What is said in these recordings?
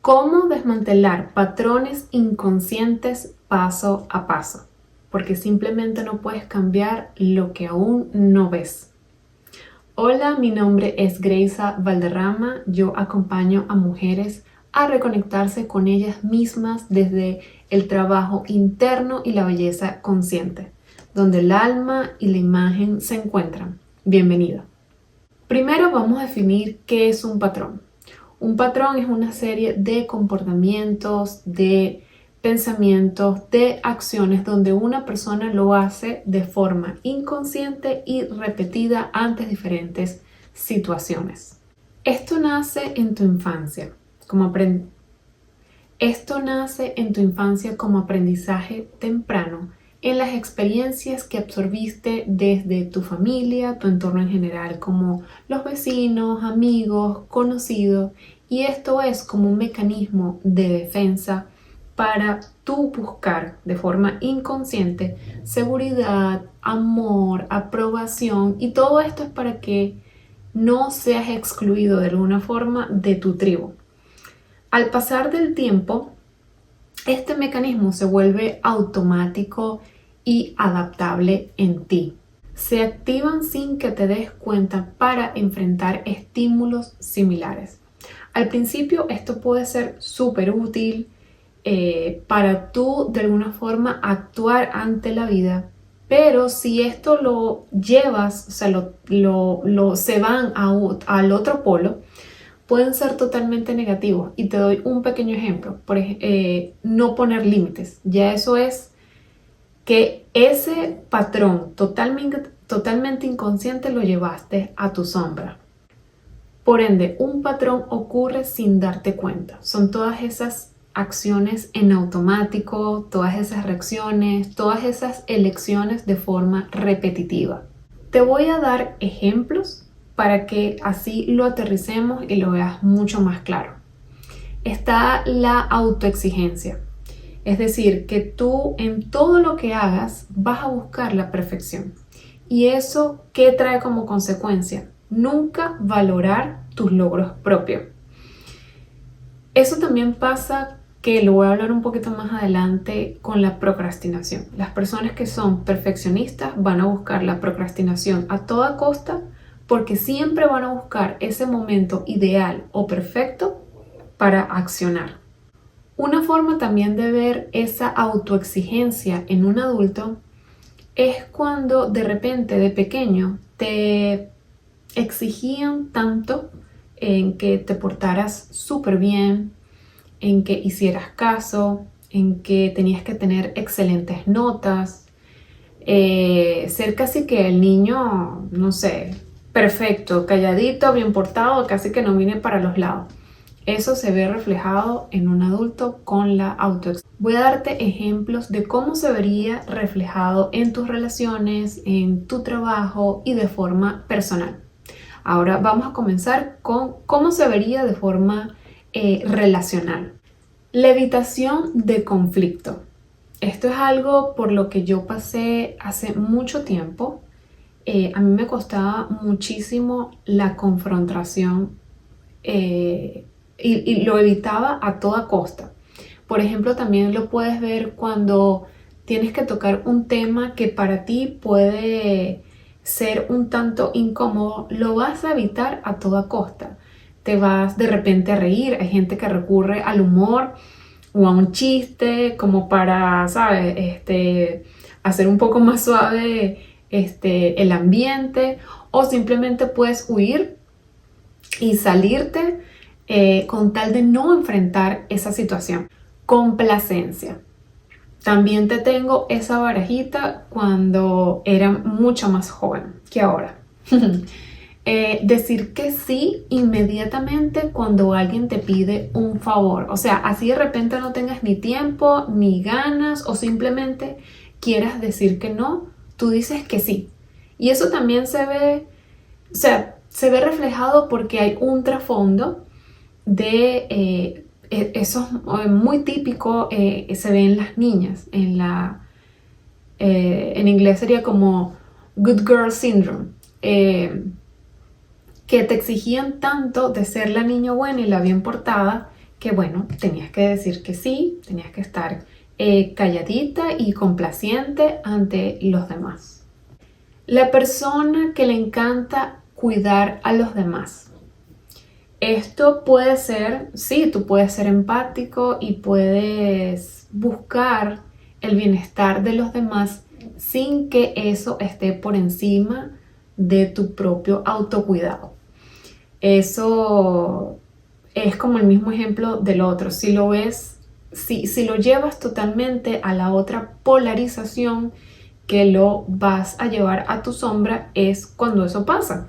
¿Cómo desmantelar patrones inconscientes paso a paso? Porque simplemente no puedes cambiar lo que aún no ves. Hola, mi nombre es Greisa Valderrama. Yo acompaño a mujeres a reconectarse con ellas mismas desde el trabajo interno y la belleza consciente, donde el alma y la imagen se encuentran. Bienvenida. Primero vamos a definir qué es un patrón. Un patrón es una serie de comportamientos, de pensamientos, de acciones donde una persona lo hace de forma inconsciente y repetida ante diferentes situaciones. Esto nace en tu infancia como aprendizaje temprano en las experiencias que absorbiste desde tu familia, tu entorno en general, como los vecinos, amigos, conocidos, y esto es como un mecanismo de defensa para tú buscar de forma inconsciente seguridad, amor, aprobación, y todo esto es para que no seas excluido de alguna forma de tu tribu. Al pasar del tiempo, este mecanismo se vuelve automático y adaptable en ti. Se activan sin que te des cuenta para enfrentar estímulos similares. Al principio esto puede ser súper útil para tú de alguna forma actuar ante la vida, pero si esto lo llevas, o sea, se van al otro polo, pueden ser totalmente negativos. Y te doy un pequeño ejemplo. No poner límites. Ya eso es que ese patrón totalmente inconsciente lo llevaste a tu sombra. Por ende, un patrón ocurre sin darte cuenta. Son todas esas acciones en automático, todas esas reacciones, todas esas elecciones de forma repetitiva. Te voy a dar ejemplos para que así lo aterricemos y lo veas mucho más claro. Está la autoexigencia. Es decir, que tú en todo lo que hagas vas a buscar la perfección. ¿Y eso qué trae como consecuencia? Nunca valorar tus logros propios. Eso también pasa, que lo voy a hablar un poquito más adelante, con la procrastinación. Las personas que son perfeccionistas van a buscar la procrastinación a toda costa porque siempre van a buscar ese momento ideal o perfecto para accionar. Una forma también de ver esa autoexigencia en un adulto es cuando de repente de pequeño te exigían tanto en que te portaras súper bien, en que hicieras caso, en que tenías que tener excelentes notas, ser casi que el niño, no sé, perfecto, calladito, bien portado, casi que no mire para los lados. Eso se ve reflejado en un adulto con la autoexigencia. Voy a darte ejemplos de cómo se vería reflejado en tus relaciones, en tu trabajo y de forma personal. Ahora vamos a comenzar con cómo se vería de forma relacional. La evitación de conflicto. Esto es algo por lo que yo pasé hace mucho tiempo. A mí me costaba muchísimo la confrontación y lo evitaba a toda costa. Por ejemplo, también lo puedes ver cuando tienes que tocar un tema que para ti puede ser un tanto incómodo, lo vas a evitar a toda costa. Te vas de repente a reír. Hay gente que recurre al humor o a un chiste como para, ¿sabes? Hacer un poco más suave el ambiente, o simplemente puedes huir y salirte con tal de no enfrentar esa situación. Complacencia. También te tengo esa barajita cuando era mucho más joven que ahora. Decir que sí inmediatamente cuando alguien te pide un favor. O sea, así de repente no tengas ni tiempo, ni ganas, o simplemente quieras decir que no, tú dices que sí. Y eso también se ve reflejado porque hay un trasfondo de eso es muy típico, se ve en las niñas, en inglés sería como good girl syndrome, que te exigían tanto de ser la niña buena y la bien portada que bueno, tenías que decir que sí, tenías que estar calladita y complaciente ante los demás. La persona que le encanta cuidar a los demás. Esto puede ser, sí, tú puedes ser empático y puedes buscar el bienestar de los demás sin que eso esté por encima de tu propio autocuidado. Eso es como el mismo ejemplo del otro. Si lo ves, si lo llevas totalmente a la otra polarización, que lo vas a llevar a tu sombra, es cuando eso pasa.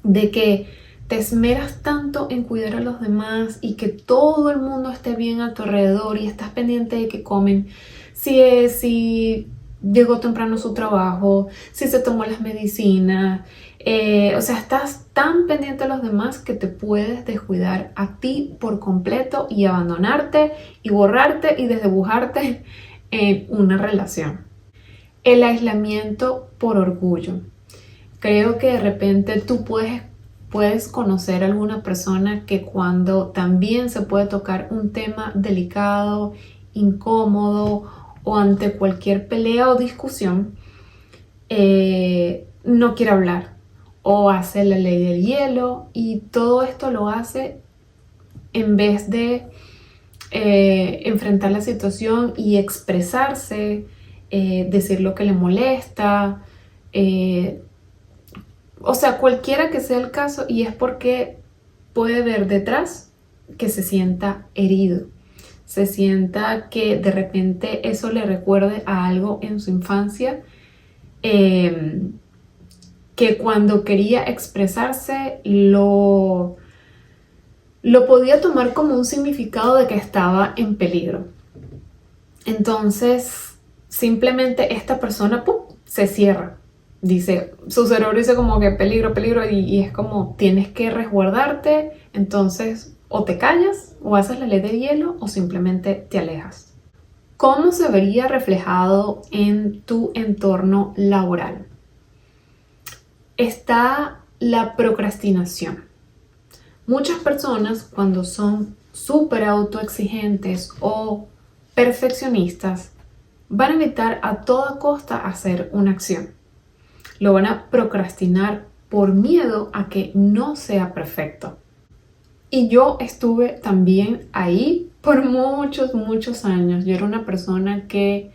De que te esmeras tanto en cuidar a los demás y que todo el mundo esté bien a tu alrededor y estás pendiente de que comen, si llegó temprano a su trabajo, si se tomó las medicinas, o sea, estás tan pendiente de los demás que te puedes descuidar a ti por completo y abandonarte y borrarte y desdibujarte en una relación. El aislamiento por orgullo. Creo que de repente tú puedes conocer a alguna persona que cuando también se puede tocar un tema delicado, incómodo o ante cualquier pelea o discusión, no quiere hablar o hace la ley del hielo, y todo esto lo hace en vez de enfrentar la situación y expresarse, decir lo que le molesta, o sea, cualquiera que sea el caso, y es porque puede ver detrás que se sienta herido, se sienta que de repente eso le recuerde a algo en su infancia, que cuando quería expresarse lo podía tomar como un significado de que estaba en peligro. Entonces, simplemente esta persona se cierra. Dice, su cerebro dice como que peligro, peligro, y es como tienes que resguardarte. Entonces o te callas o haces la ley de hielo o simplemente te alejas. ¿Cómo se vería reflejado en tu entorno laboral? Está la procrastinación. Muchas personas, cuando son súper autoexigentes o perfeccionistas, van a evitar a toda costa hacer una acción. Lo van a procrastinar por miedo a que no sea perfecto. Y yo estuve también ahí por muchos años. Yo era una persona que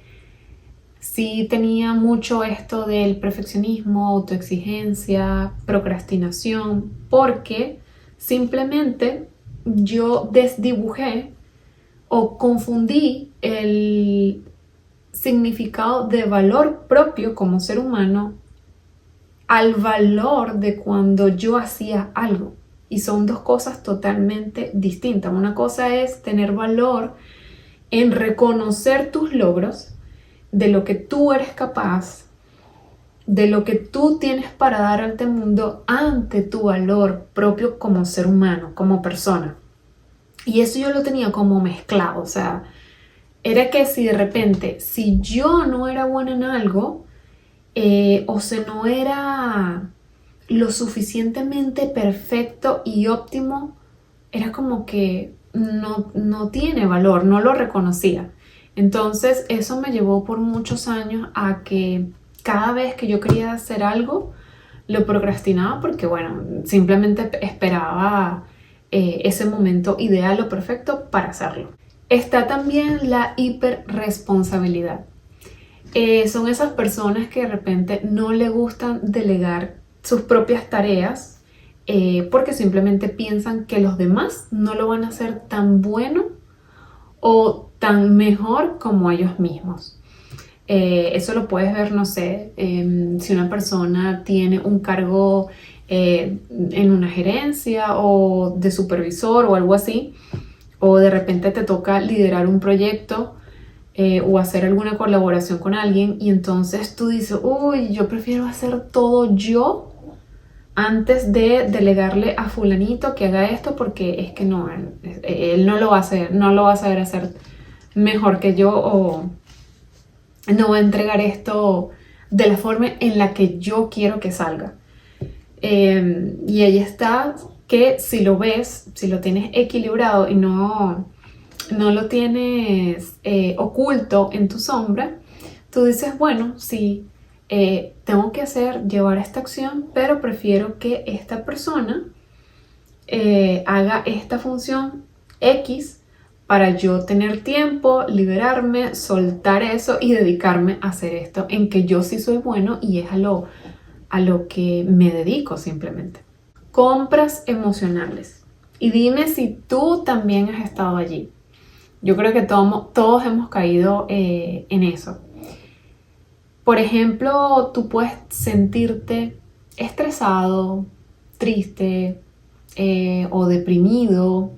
sí tenía mucho esto del perfeccionismo, autoexigencia, procrastinación, porque simplemente yo desdibujé o confundí el significado de valor propio como ser humano al valor de cuando yo hacía algo. Y son dos cosas totalmente distintas. Una cosa es tener valor en reconocer tus logros, de lo que tú eres capaz, de lo que tú tienes para dar ante el mundo, ante tu valor propio como ser humano, como persona. Y eso yo lo tenía como mezclado. O sea, era que si de repente, si yo no era buena en algo, o si no era lo suficientemente perfecto y óptimo, era como que no tiene valor, no lo reconocía. Entonces eso me llevó por muchos años a que cada vez que yo quería hacer algo, lo procrastinaba porque, bueno, simplemente esperaba ese momento ideal o perfecto para hacerlo. Está también la hiperresponsabilidad. Son esas personas que de repente no le gustan delegar sus propias tareas porque simplemente piensan que los demás no lo van a hacer tan bueno o tan mejor como ellos mismos. Eso lo puedes ver, no sé, si una persona tiene un cargo en una gerencia o de supervisor o algo así, o de repente te toca liderar un proyecto o hacer alguna colaboración con alguien, y entonces tú dices, uy, yo prefiero hacer todo yo antes de delegarle a fulanito que haga esto, porque es que no, él no lo va a hacer, no lo va a saber hacer mejor que yo, o no va a entregar esto de la forma en la que yo quiero que salga. Y ahí está que si lo ves, si lo tienes equilibrado y no lo tienes oculto en tu sombra, tú dices, bueno, sí, tengo que llevar esta acción, pero prefiero que esta persona haga esta función X para yo tener tiempo, liberarme, soltar eso y dedicarme a hacer esto en que yo sí soy bueno y es a lo que me dedico simplemente. Compras emocionales. Y dime si tú también has estado allí. Yo creo que todos hemos caído en eso. Por ejemplo, tú puedes sentirte estresado, triste o deprimido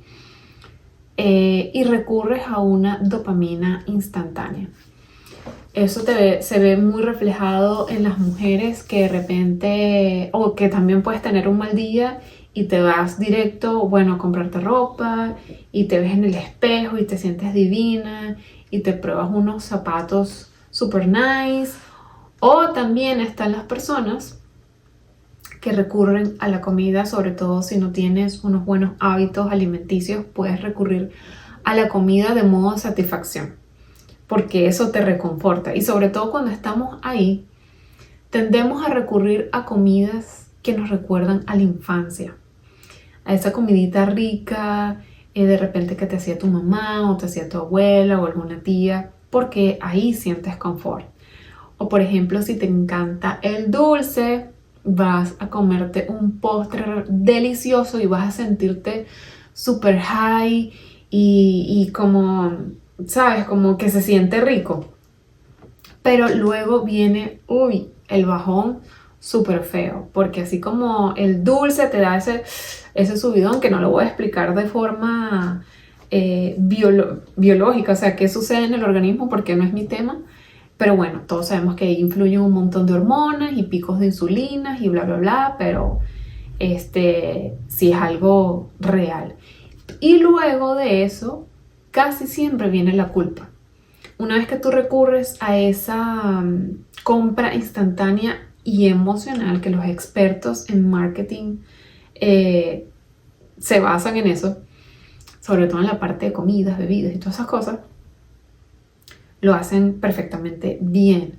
y recurres a una dopamina instantánea. Eso se ve muy reflejado en las mujeres que de repente, o que también puedes tener un mal día y te vas directo, bueno, a comprarte ropa y te ves en el espejo y te sientes divina y te pruebas unos zapatos super nice. O también están las personas que recurren a la comida, sobre todo si no tienes unos buenos hábitos alimenticios, puedes recurrir a la comida de modo satisfacción, porque eso te reconforta. Y sobre todo cuando estamos ahí, tendemos a recurrir a comidas que nos recuerdan a la infancia, a esa comidita rica, de repente que te hacía tu mamá o te hacía tu abuela o alguna tía, porque ahí sientes confort. O por ejemplo, si te encanta el dulce, vas a comerte un postre delicioso y vas a sentirte super high y como, ¿sabes? Como que se siente rico. Pero luego viene, el bajón súper feo, porque así como el dulce te da ese subidón, que no lo voy a explicar de forma biológica, o sea, qué sucede en el organismo, porque no es mi tema. Pero bueno, todos sabemos que ahí influyen un montón de hormonas y picos de insulinas y bla, bla, bla, pero sí es algo real. Y luego de eso, casi siempre viene la culpa. Una vez que tú recurres a esa compra instantánea y emocional, que los expertos en marketing se basan en eso, sobre todo en la parte de comidas, bebidas y todas esas cosas, lo hacen perfectamente bien.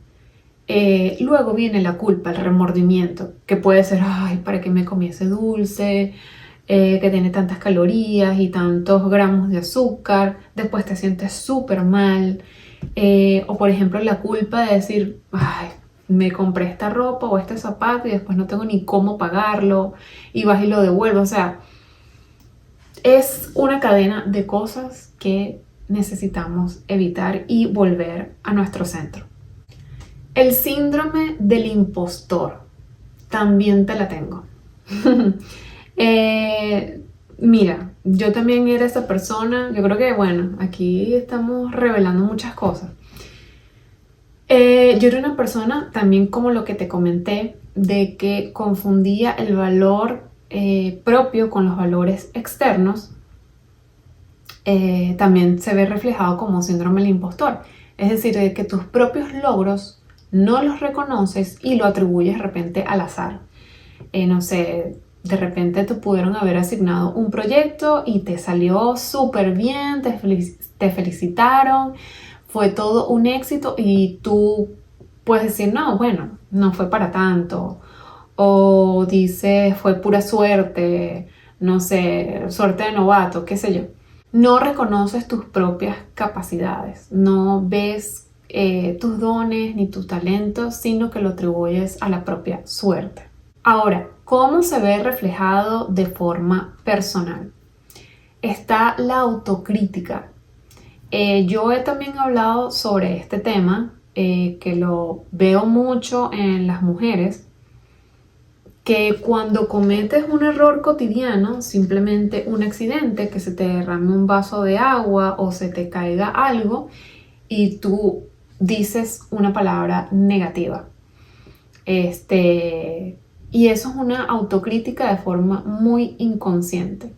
Luego viene la culpa, el remordimiento, que puede ser, ay, ¿para qué me comí ese dulce? Que tiene tantas calorías y tantos gramos de azúcar. Después te sientes súper mal. O por ejemplo la culpa de decir, ay, me compré esta ropa o este zapato y después no tengo ni cómo pagarlo y vas y lo devuelves. O sea, es una cadena de cosas que necesitamos evitar y volver a nuestro centro. El síndrome del impostor, también te la tengo. Mira, yo también era esa persona. Yo creo que, bueno, aquí estamos revelando muchas cosas. Yo era una persona también, como lo que te comenté, de que confundía el valor propio con los valores externos. También se ve reflejado como síndrome del impostor. Es decir, de que tus propios logros no los reconoces y lo atribuyes de repente al azar. No sé, de repente te pudieron haber asignado un proyecto y te salió súper bien, te felicitaron, fue todo un éxito y tú puedes decir, no, bueno, no fue para tanto. O dices, fue pura suerte, no sé, suerte de novato, qué sé yo. No reconoces tus propias capacidades, no ves tus dones ni tus talentos, sino que lo atribuyes a la propia suerte. Ahora, ¿cómo se ve reflejado de forma personal? Está la autocrítica. Yo he también hablado sobre este tema, que lo veo mucho en las mujeres, que cuando cometes un error cotidiano, simplemente un accidente, que se te derrame un vaso de agua o se te caiga algo y tú dices una palabra negativa. Y eso es una autocrítica de forma muy inconsciente.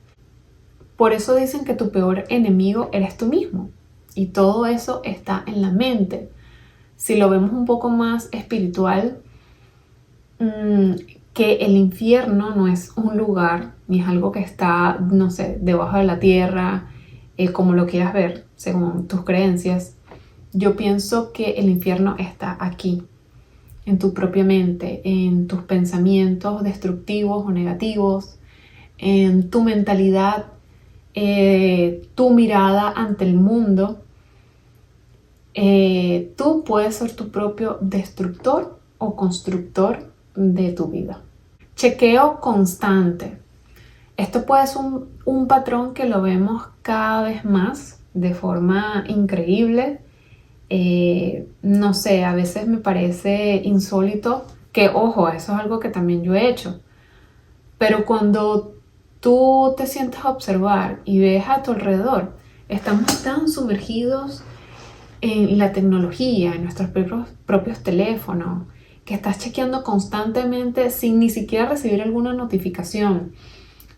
Por eso dicen que tu peor enemigo eres tú mismo. Y todo eso está en la mente. Si lo vemos un poco más espiritual, que el infierno no es un lugar ni es algo que está, no sé, debajo de la tierra, como lo quieras ver, según tus creencias. Yo pienso que el infierno está aquí, en tu propia mente, en tus pensamientos destructivos o negativos, en tu mentalidad, tu mirada ante el mundo. Tú puedes ser tu propio destructor o constructor de tu vida. Chequeo constante. Esto puede ser un patrón que lo vemos cada vez más de forma increíble. No sé, a veces me parece insólito que, ojo, eso es algo que también yo he hecho. Pero cuando tú te sientas a observar y ves a tu alrededor, estamos tan sumergidos en la tecnología, en nuestros propios teléfonos, que estás chequeando constantemente sin ni siquiera recibir alguna notificación.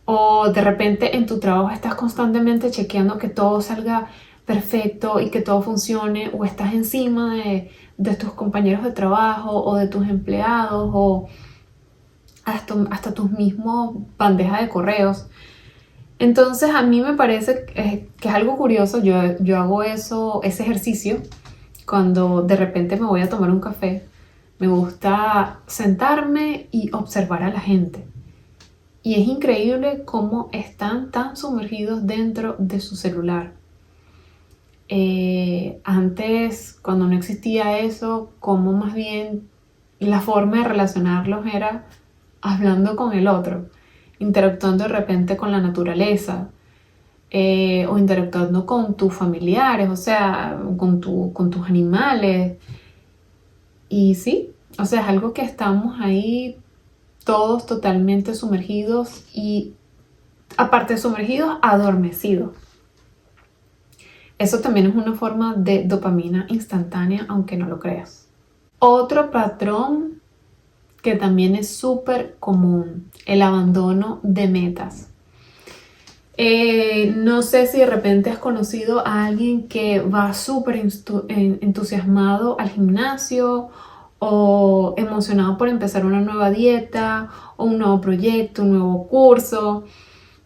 O de repente en tu trabajo estás constantemente chequeando que todo salga perfecto y que todo funcione, o estás encima de tus compañeros de trabajo o de tus empleados o hasta tus mismos bandejas de correos. Entonces a mí me parece que es algo curioso. Yo hago ese ejercicio cuando de repente me voy a tomar un café. Me gusta sentarme y observar a la gente. Y es increíble cómo están tan sumergidos dentro de su celular. Antes, cuando no existía eso, como más bien la forma de relacionarlos era hablando con el otro, interactuando de repente con la naturaleza, o interactuando con tus familiares, o sea, con tus animales. Y sí, o sea, es algo que estamos ahí todos totalmente sumergidos y, aparte de sumergidos, adormecidos. Eso también es una forma de dopamina instantánea, aunque no lo creas. Otro patrón que también es súper común, el abandono de metas. No sé si de repente has conocido a alguien que va súper entusiasmado al gimnasio o emocionado por empezar una nueva dieta o un nuevo proyecto, un nuevo curso.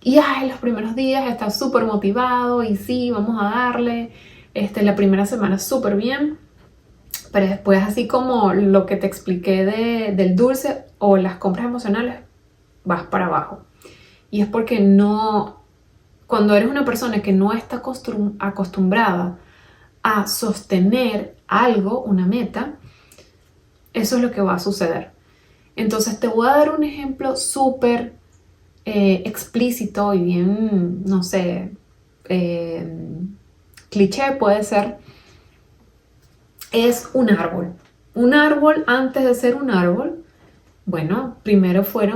Y en los primeros días está súper motivado y sí, vamos a darle. La primera semana súper bien, pero después, así como lo que te expliqué del dulce o las compras emocionales, vas para abajo. Y es porque cuando eres una persona que no está acostumbrada a sostener algo, una meta, eso es lo que va a suceder. Entonces te voy a dar un ejemplo súper explícito y bien, no sé, cliché puede ser. Es un árbol. Un árbol, antes de ser un árbol, bueno, primero fue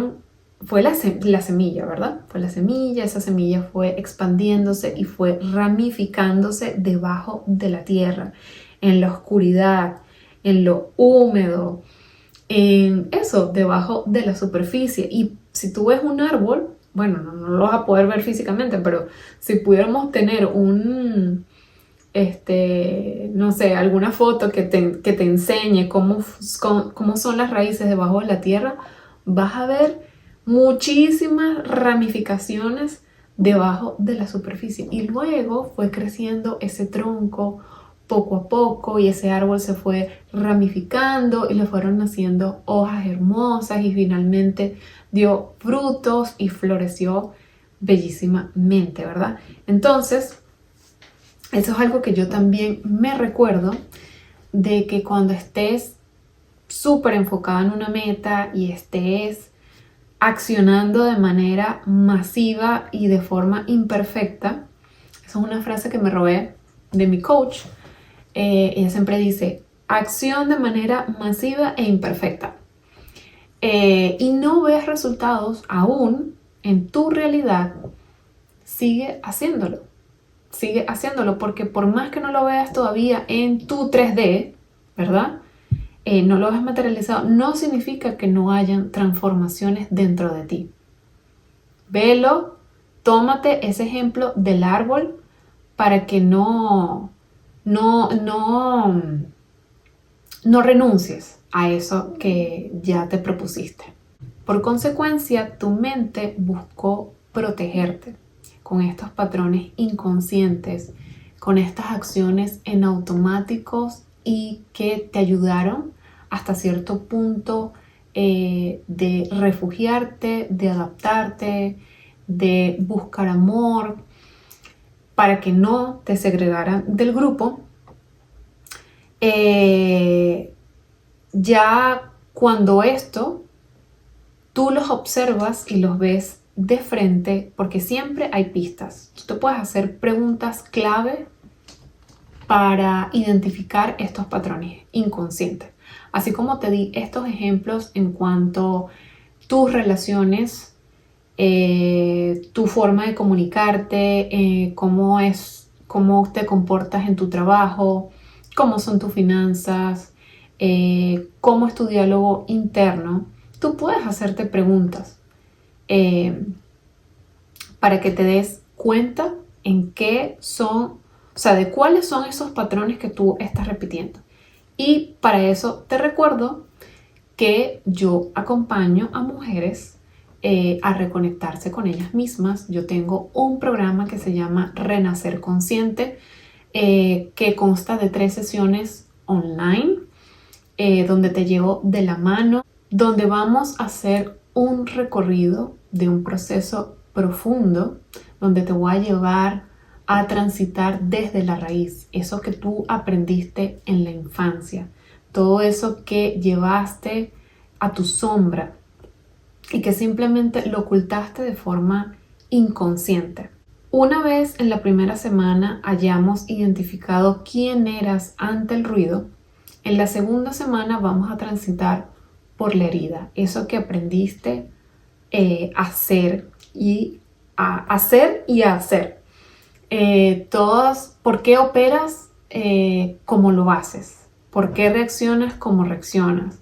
la semilla, ¿verdad? Fue la semilla, esa semilla fue expandiéndose y fue ramificándose debajo de la tierra, en la oscuridad, en lo húmedo, en eso, debajo de la superficie. Y si tú ves un árbol, bueno, no lo vas a poder ver físicamente, pero si pudiéramos tener no sé, alguna foto que te enseñe cómo son las raíces debajo de la tierra, vas a ver muchísimas ramificaciones debajo de la superficie. Y luego fue creciendo ese tronco poco a poco y ese árbol se fue ramificando y le fueron naciendo hojas hermosas y finalmente dio frutos y floreció bellísimamente, ¿verdad? Entonces, eso es algo que yo también me recuerdo, de que cuando estés súper enfocada en una meta y estés accionando de manera masiva y de forma imperfecta, esa es una frase que me robé de mi coach. Ella siempre dice, acción de manera masiva e imperfecta. Y no ves resultados aún en tu realidad, sigue haciéndolo. Sigue haciéndolo, porque por más que no lo veas todavía en tu 3D, ¿verdad? No lo ves materializado, no significa que no hayan transformaciones dentro de ti. Velo, tómate ese ejemplo del árbol para que no renuncies a eso que ya te propusiste. Por consecuencia, tu mente buscó protegerte con estos patrones inconscientes, con estas acciones en automáticos y que te ayudaron hasta cierto punto de refugiarte, de adaptarte, de buscar amor, para que no te segregaran del grupo. Ya cuando esto tú los observas y los ves de frente, porque siempre hay pistas. Tú te puedes hacer preguntas clave para identificar estos patrones inconscientes. Así como te di estos ejemplos en cuanto a tus relaciones, tu forma de comunicarte, cómo te comportas en tu trabajo, cómo son tus finanzas, cómo es tu diálogo interno. Tú puedes hacerte preguntas para que te des cuenta en qué son, o sea, de cuáles son esos patrones que tú estás repitiendo. Y para eso te recuerdo que yo acompaño a mujeres a reconectarse con ellas mismas. Yo tengo un programa que se llama Renacer Consciente, que consta de 3 sesiones online, donde te llevo de la mano, donde vamos a hacer un recorrido de un proceso profundo, donde te voy a llevar a transitar desde la raíz, eso que tú aprendiste en la infancia, todo eso que llevaste a tu sombra y que simplemente lo ocultaste de forma inconsciente. Una vez en la primera semana hayamos identificado quién eras ante el ruido, en la segunda semana vamos a transitar por la herida, eso que aprendiste a hacer y a hacer. ¿Por qué operas como lo haces? ¿Por qué reaccionas como reaccionas?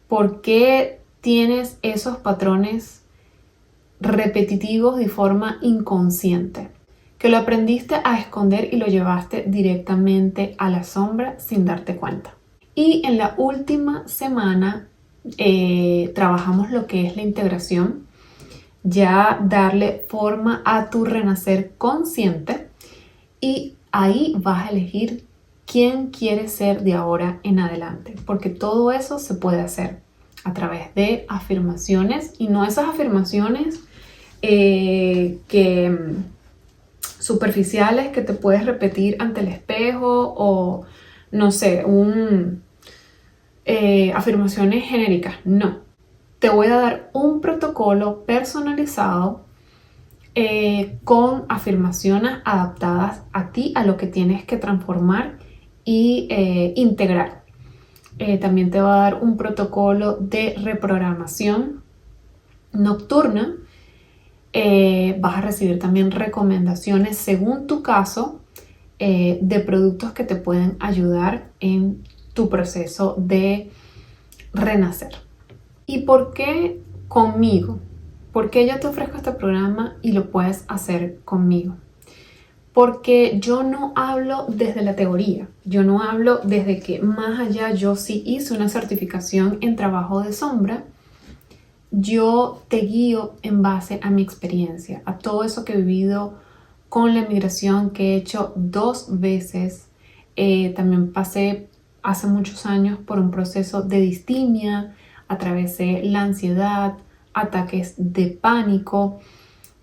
¿Por qué tienes esos patrones repetitivos de forma inconsciente? Que lo aprendiste a esconder y lo llevaste directamente a la sombra sin darte cuenta. Y en la última semana trabajamos lo que es la integración, ya darle forma a tu renacer consciente, y ahí vas a elegir quién quieres ser de ahora en adelante, porque todo eso se puede hacer a través de afirmaciones, y no esas afirmaciones superficiales que te puedes repetir ante el espejo, o no sé, afirmaciones genéricas. No, te voy a dar un protocolo personalizado con afirmaciones adaptadas a ti, a lo que tienes que transformar y integrar. También te va a dar un protocolo de reprogramación nocturna. Vas a recibir también recomendaciones según tu caso de productos que te pueden ayudar en tu proceso de renacer. ¿Y por qué conmigo? ¿Por qué yo te ofrezco este programa y lo puedes hacer conmigo? Porque yo no hablo desde la teoría, yo no hablo desde que más allá. Yo sí hice una certificación en trabajo de sombra. Yo te guío en base a mi experiencia, a todo eso que he vivido con la migración, que he hecho 2 veces. También pasé hace muchos años por un proceso de distimia, atravesé la ansiedad, ataques de pánico,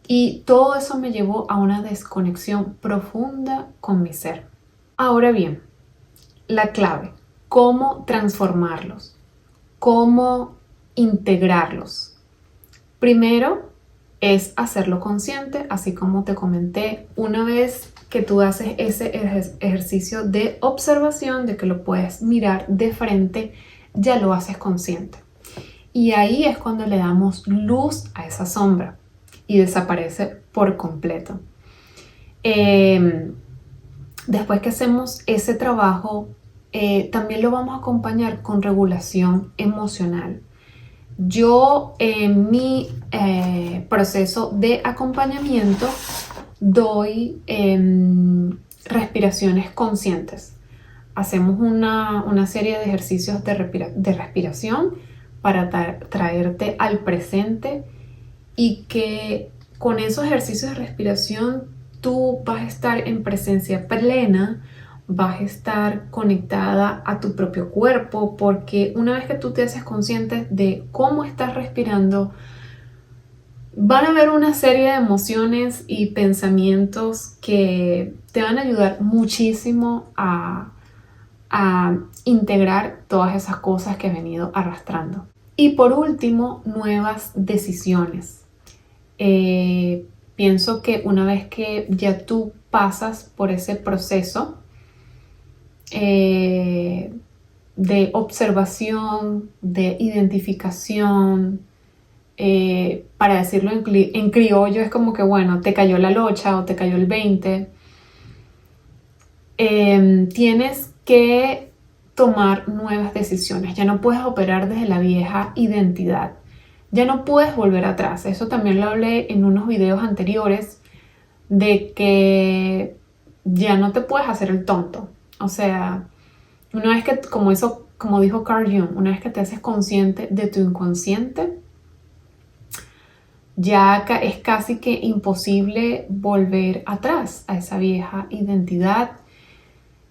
y todo eso me llevó a una desconexión profunda con mi ser. Ahora bien, la clave, ¿cómo transformarlos? ¿Cómo integrarlos? Primero es hacerlo consciente, así como te comenté. Una vez que tú haces ese ejercicio de observación, de que lo puedes mirar de frente, ya lo haces consciente. Y ahí es cuando le damos luz a esa sombra y desaparece por completo. Después que hacemos ese trabajo, también lo vamos a acompañar con regulación emocional. Yo en mi proceso de acompañamiento doy respiraciones conscientes. Hacemos una serie de ejercicios de respiración para traerte al presente y que con esos ejercicios de respiración tú vas a estar en presencia plena, vas a estar conectada a tu propio cuerpo, porque una vez que tú te haces consciente de cómo estás respirando, van a haber una serie de emociones y pensamientos que te van a ayudar muchísimo a integrar todas esas cosas que has venido arrastrando. Y por último, nuevas decisiones. Pienso que una vez que ya tú pasas por ese proceso de observación, de identificación, para decirlo en criollo, es como que, bueno, te cayó la locha o te cayó el 20. Tienes que tomar nuevas decisiones. Ya no puedes operar desde la vieja identidad. Ya no puedes volver atrás. Eso también lo hablé en unos videos anteriores, de que ya no te puedes hacer el tonto. O sea, una vez que, como dijo Carl Jung, una vez que te haces consciente de tu inconsciente, ya es casi que imposible volver atrás a esa vieja identidad.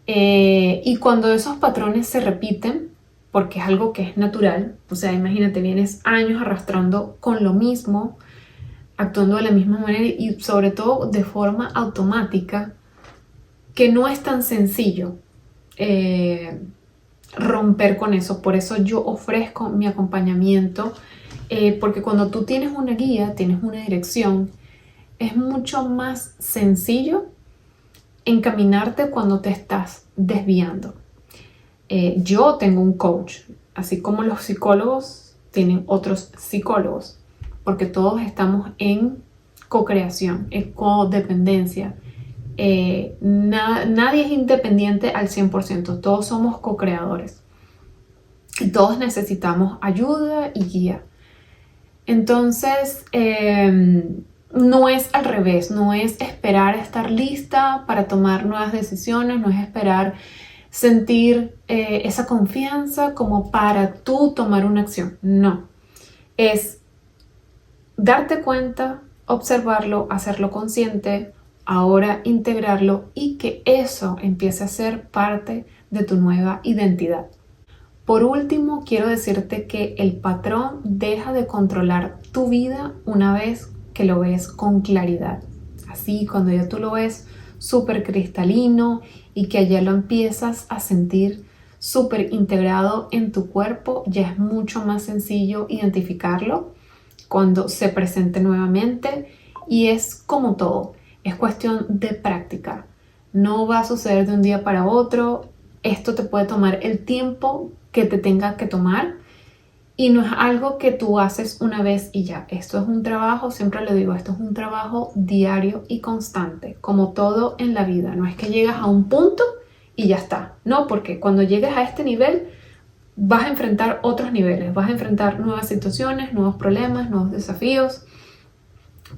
Y cuando esos patrones se repiten, porque es algo que es natural, o sea, imagínate, vienes años arrastrando con lo mismo, actuando de la misma manera y sobre todo de forma automática, que no es tan sencillo romper con eso. Por eso yo ofrezco mi acompañamiento, porque cuando tú tienes una guía, tienes una dirección, es mucho más sencillo encaminarte cuando te estás desviando. Yo tengo un coach, así como los psicólogos tienen otros psicólogos, porque todos estamos en co-creación, en codependencia. Nadie es independiente al 100%, todos somos co-creadores y todos necesitamos ayuda y guía. Entonces, no es al revés, no es esperar estar lista para tomar nuevas decisiones, no es esperar sentir esa confianza como para tú tomar una acción. No, es darte cuenta, observarlo, hacerlo consciente, ahora integrarlo y que eso empiece a ser parte de tu nueva identidad. Por último, quiero decirte que el patrón deja de controlar tu vida una vez que lo ves con claridad. Así, cuando ya tú lo ves súper cristalino y que ya lo empiezas a sentir súper integrado en tu cuerpo, ya es mucho más sencillo identificarlo cuando se presente nuevamente. Y es como todo, es cuestión de práctica. No va a suceder de un día para otro. Esto te puede tomar el tiempo que te tenga que tomar y no es algo que tú haces una vez y ya. Esto es un trabajo, siempre lo digo, esto es un trabajo diario y constante, como todo en la vida. No es que llegas a un punto y ya está. No, porque cuando llegues a este nivel vas a enfrentar otros niveles, vas a enfrentar nuevas situaciones, nuevos problemas, nuevos desafíos.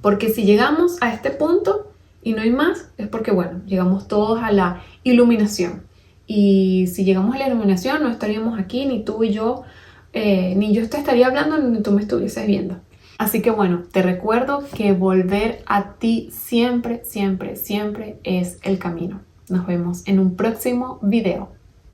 Porque si llegamos a este punto y no hay más, es porque, bueno, llegamos todos a la iluminación. Y si llegamos a la iluminación, no estaríamos aquí, ni tú y yo, ni yo te estaría hablando, ni tú me estuvieses viendo. Así que bueno, te recuerdo que volver a ti siempre, siempre, siempre es el camino. Nos vemos en un próximo video.